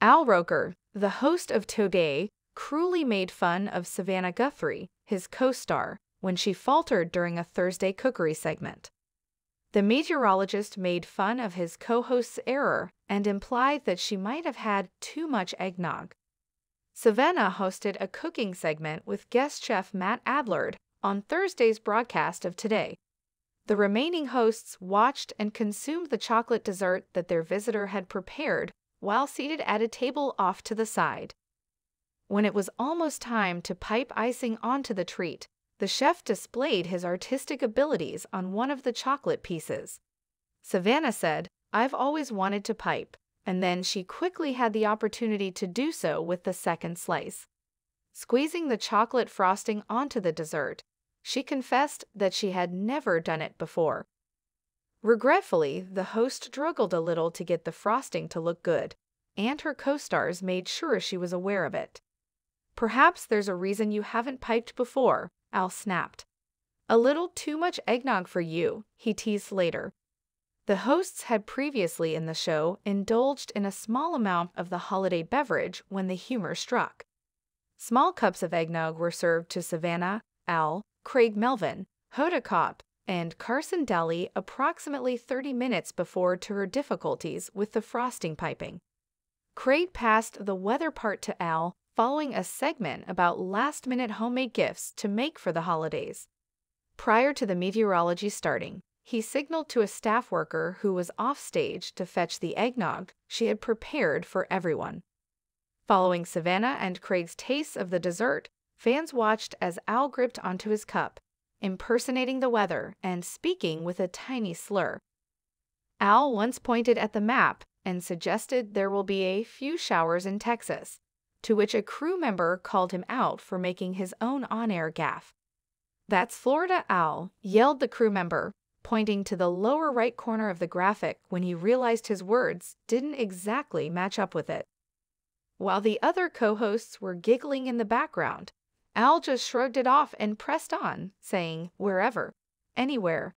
Al Roker, the host of Today, cruelly made fun of Savannah Guthrie, his co-star, when she faltered during a Thursday cookery segment. The meteorologist made fun of his co-host's error and implied that she might have had too much eggnog. Savannah hosted a cooking segment with guest chef Matt Adlard on Thursday's broadcast of Today. The remaining hosts watched and consumed the chocolate dessert that their visitor had prepared while seated at a table off to the side. When it was almost time to pipe icing onto the treat, the chef displayed his artistic abilities on one of the chocolate pieces. Savannah said, "I've always wanted to pipe," and then she quickly had the opportunity to do so with the second slice. Squeezing the chocolate frosting onto the dessert, she confessed that she had never done it before. Regretfully, the host struggled a little to get the frosting to look good, and her co-stars made sure she was aware of it. "Perhaps there's a reason you haven't piped before," Al snapped. "A little too much eggnog for you," he teased later. The hosts had previously in the show indulged in a small amount of the holiday beverage when the humor struck. Small cups of eggnog were served to Savannah, Al, Craig Melvin, Hoda Kotb, and Carson Daly approximately 30 minutes before to her difficulties with the frosting piping. Craig passed the weather part to Al following a segment about last-minute homemade gifts to make for the holidays. Prior to the meteorology starting, he signaled to a staff worker who was offstage to fetch the eggnog she had prepared for everyone. Following Savannah and Craig's tastes of the dessert, fans watched as Al gripped onto his cup, impersonating the weather and speaking with a tiny slur. Al once pointed at the map and suggested there will be a few showers in Texas, to which a crew member called him out for making his own on-air gaffe. "That's Florida, Al," yelled the crew member, pointing to the lower right corner of the graphic when he realized his words didn't exactly match up with it. While the other co-hosts were giggling in the background, Al just shrugged it off and pressed on, saying, "Wherever, anywhere,